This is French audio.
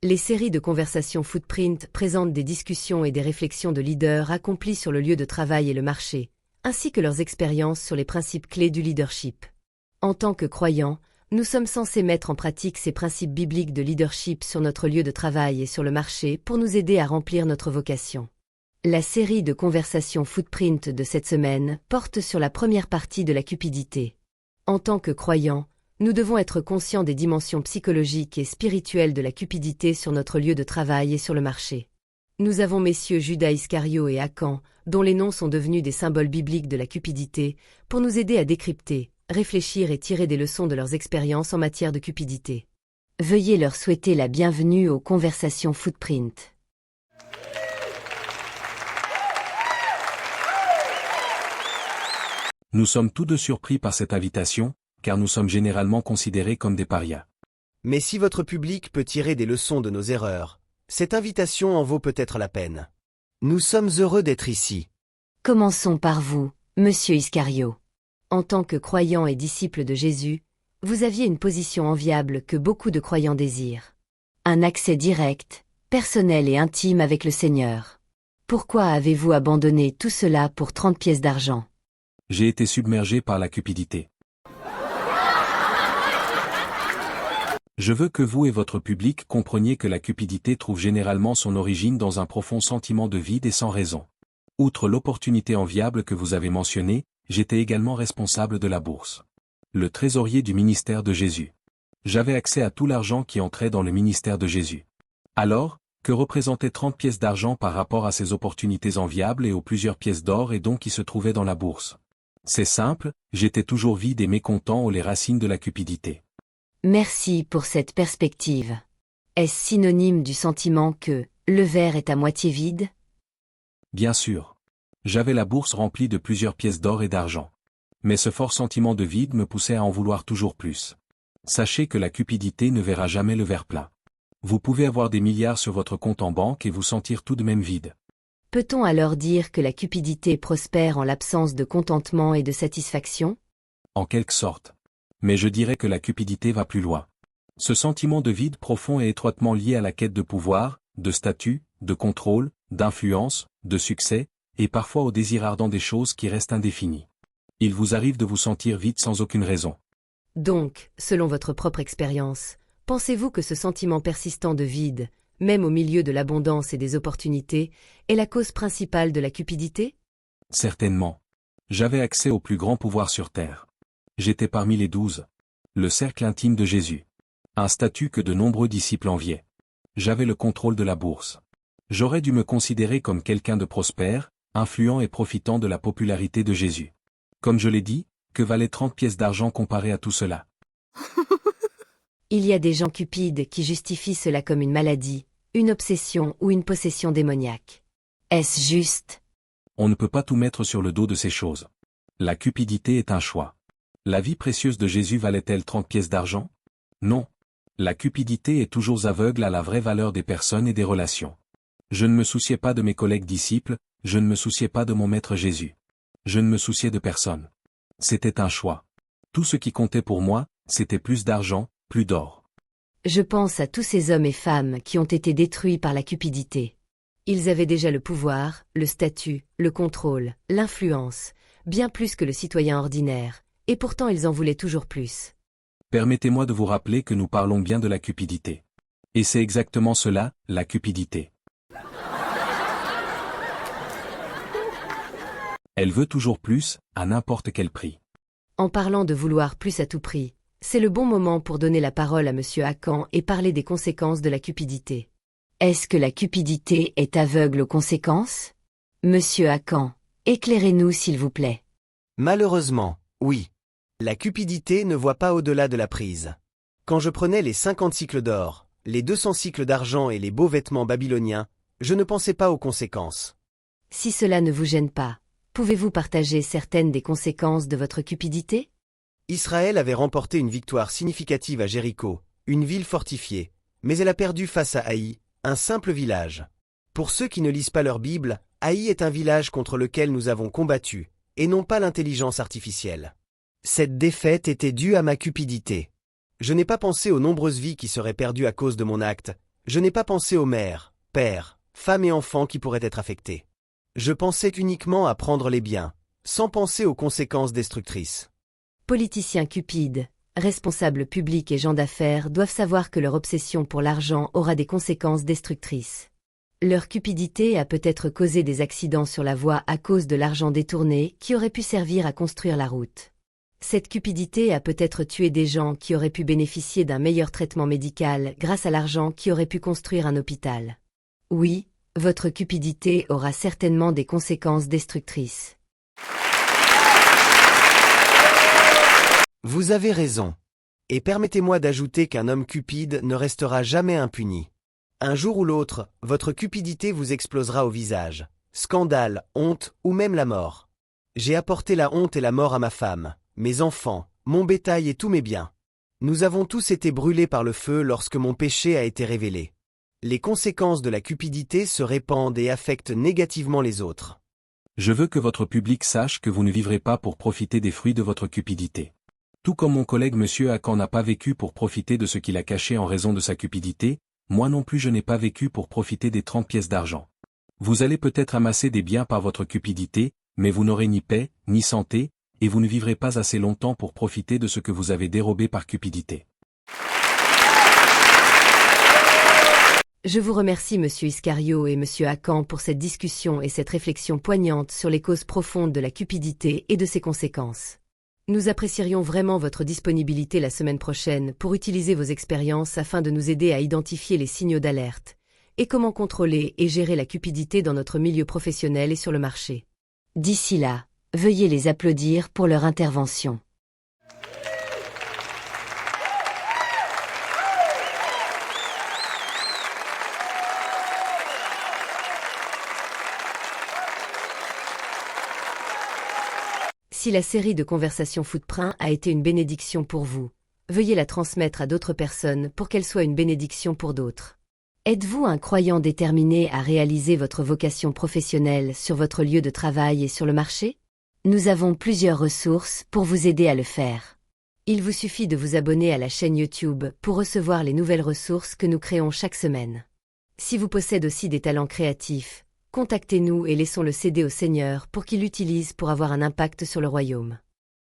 Les séries de conversations Footprint présentent des discussions et des réflexions de leaders accomplis sur le lieu de travail et le marché, ainsi que leurs expériences sur les principes clés du leadership. En tant que croyants, nous sommes censés mettre en pratique ces principes bibliques de leadership sur notre lieu de travail et sur le marché pour nous aider à remplir notre vocation. La série de conversations Footprint de cette semaine porte sur la première partie de la cupidité. En tant que croyants, nous devons être conscients des dimensions psychologiques et spirituelles de la cupidité sur notre lieu de travail et sur le marché. Nous avons messieurs Judas Iscario et Akan, dont les noms sont devenus des symboles bibliques de la cupidité, pour nous aider à décrypter, réfléchir et tirer des leçons de leurs expériences en matière de cupidité. Veuillez leur souhaiter la bienvenue aux conversations Footprint. Nous sommes tous deux surpris par cette invitation, car nous sommes généralement considérés comme des parias. Mais si votre public peut tirer des leçons de nos erreurs, cette invitation en vaut peut-être la peine. Nous sommes heureux d'être ici. Commençons par vous, monsieur Iscario. En tant que croyant et disciple de Jésus, vous aviez une position enviable que beaucoup de croyants désirent. Un accès direct, personnel et intime avec le Seigneur. Pourquoi avez-vous abandonné tout cela pour 30 pièces d'argent? J'ai été submergé par la cupidité. Je veux que vous et votre public compreniez que la cupidité trouve généralement son origine dans un profond sentiment de vide et sans raison. Outre l'opportunité enviable que vous avez mentionnée, j'étais également responsable de la bourse. Le trésorier du ministère de Jésus. J'avais accès à tout l'argent qui entrait dans le ministère de Jésus. Alors, que représentaient 30 pièces d'argent par rapport à ces opportunités enviables et aux plusieurs pièces d'or et dons qui se trouvaient dans la bourse? C'est simple, j'étais toujours vide et mécontent aux les racines de la cupidité. Merci pour cette perspective. Est-ce synonyme du sentiment que le verre est à moitié vide? Bien sûr. J'avais la bourse remplie de plusieurs pièces d'or et d'argent. Mais ce fort sentiment de vide me poussait à en vouloir toujours plus. Sachez que la cupidité ne verra jamais le verre plein. Vous pouvez avoir des milliards sur votre compte en banque et vous sentir tout de même vide. Peut-on alors dire que la cupidité prospère en l'absence de contentement et de satisfaction? En quelque sorte. Mais je dirais que la cupidité va plus loin. Ce sentiment de vide profond est étroitement lié à la quête de pouvoir, de statut, de contrôle, d'influence, de succès, et parfois au désir ardent des choses qui restent indéfinies. Il vous arrive de vous sentir vide sans aucune raison. Donc, selon votre propre expérience, pensez-vous que ce sentiment persistant de vide, même au milieu de l'abondance et des opportunités, est la cause principale de la cupidité? Certainement. J'avais accès au plus grand pouvoir sur terre. J'étais parmi les 12. Le cercle intime de Jésus. Un statut que de nombreux disciples enviaient. J'avais le contrôle de la bourse. J'aurais dû me considérer comme quelqu'un de prospère, influent et profitant de la popularité de Jésus. Comme je l'ai dit, que valaient 30 pièces d'argent comparé à tout cela? Il y a des gens cupides qui justifient cela comme une maladie, une obsession ou une possession démoniaque. Est-ce juste? On ne peut pas tout mettre sur le dos de ces choses. La cupidité est un choix. La vie précieuse de Jésus valait-elle 30 pièces d'argent? Non. La cupidité est toujours aveugle à la vraie valeur des personnes et des relations. Je ne me souciais pas de mes collègues disciples, je ne me souciais pas de mon maître Jésus. Je ne me souciais de personne. C'était un choix. Tout ce qui comptait pour moi, c'était plus d'argent, plus d'or. Je pense à tous ces hommes et femmes qui ont été détruits par la cupidité. Ils avaient déjà le pouvoir, le statut, le contrôle, l'influence, bien plus que le citoyen ordinaire, et pourtant ils en voulaient toujours plus. Permettez-moi de vous rappeler que nous parlons bien de la cupidité. Et c'est exactement cela, la cupidité. Elle veut toujours plus, à n'importe quel prix. En parlant de vouloir plus à tout prix, c'est le bon moment pour donner la parole à monsieur Akan et parler des conséquences de la cupidité. Est-ce que la cupidité est aveugle aux conséquences? Monsieur Akan, éclairez-nous s'il vous plaît. Malheureusement, oui. La cupidité ne voit pas au-delà de la prise. Quand je prenais les 50 cycles d'or, les 200 cycles d'argent et les beaux vêtements babyloniens, je ne pensais pas aux conséquences. Si cela ne vous gêne pas, pouvez-vous partager certaines des conséquences de votre cupidité? Israël avait remporté une victoire significative à Jéricho, une ville fortifiée, mais elle a perdu face à Haï, un simple village. Pour ceux qui ne lisent pas leur Bible, Haï est un village contre lequel nous avons combattu, et non pas l'intelligence artificielle. Cette défaite était due à ma cupidité. Je n'ai pas pensé aux nombreuses vies qui seraient perdues à cause de mon acte, Je n'ai pas pensé aux mères, pères, femmes et enfants qui pourraient être affectés. Je pensais uniquement à prendre les biens, sans penser aux conséquences destructrices. Politiciens cupides, responsables publics et gens d'affaires doivent savoir que leur obsession pour l'argent aura des conséquences destructrices. Leur cupidité a peut-être causé des accidents sur la voie à cause de l'argent détourné qui aurait pu servir à construire la route. Cette cupidité a peut-être tué des gens qui auraient pu bénéficier d'un meilleur traitement médical grâce à l'argent qui aurait pu construire un hôpital. Oui, votre cupidité aura certainement des conséquences destructrices. Vous avez raison. Et permettez-moi d'ajouter qu'un homme cupide ne restera jamais impuni. Un jour ou l'autre, votre cupidité vous explosera au visage. Scandale, honte ou même la mort. J'ai apporté la honte et la mort à ma femme, mes enfants, mon bétail et tous mes biens. Nous avons tous été brûlés par le feu lorsque mon péché a été révélé. Les conséquences de la cupidité se répandent et affectent négativement les autres. Je veux que votre public sache que vous ne vivrez pas pour profiter des fruits de votre cupidité. Tout comme mon collègue Monsieur Hakan n'a pas vécu pour profiter de ce qu'il a caché en raison de sa cupidité, moi non plus je n'ai pas vécu pour profiter des 30 pièces d'argent. Vous allez peut-être amasser des biens par votre cupidité, mais vous n'aurez ni paix, ni santé, et vous ne vivrez pas assez longtemps pour profiter de ce que vous avez dérobé par cupidité. Je vous remercie Monsieur Iscario et Monsieur Hakan pour cette discussion et cette réflexion poignante sur les causes profondes de la cupidité et de ses conséquences. Nous apprécierions vraiment votre disponibilité la semaine prochaine pour utiliser vos expériences afin de nous aider à identifier les signaux d'alerte et comment contrôler et gérer la cupidité dans notre milieu professionnel et sur le marché. D'ici là, veuillez les applaudir pour leur intervention. Si la série de conversations Footprint a été une bénédiction pour vous, veuillez la transmettre à d'autres personnes pour qu'elle soit une bénédiction pour d'autres. Êtes-vous un croyant déterminé à réaliser votre vocation professionnelle sur votre lieu de travail et sur le marché? Nous avons plusieurs ressources pour vous aider à le faire. Il vous suffit de vous abonner à la chaîne YouTube pour recevoir les nouvelles ressources que nous créons chaque semaine. Si vous possédez aussi des talents créatifs, contactez-nous et laissons-le céder au Seigneur pour qu'il l'utilise pour avoir un impact sur le royaume.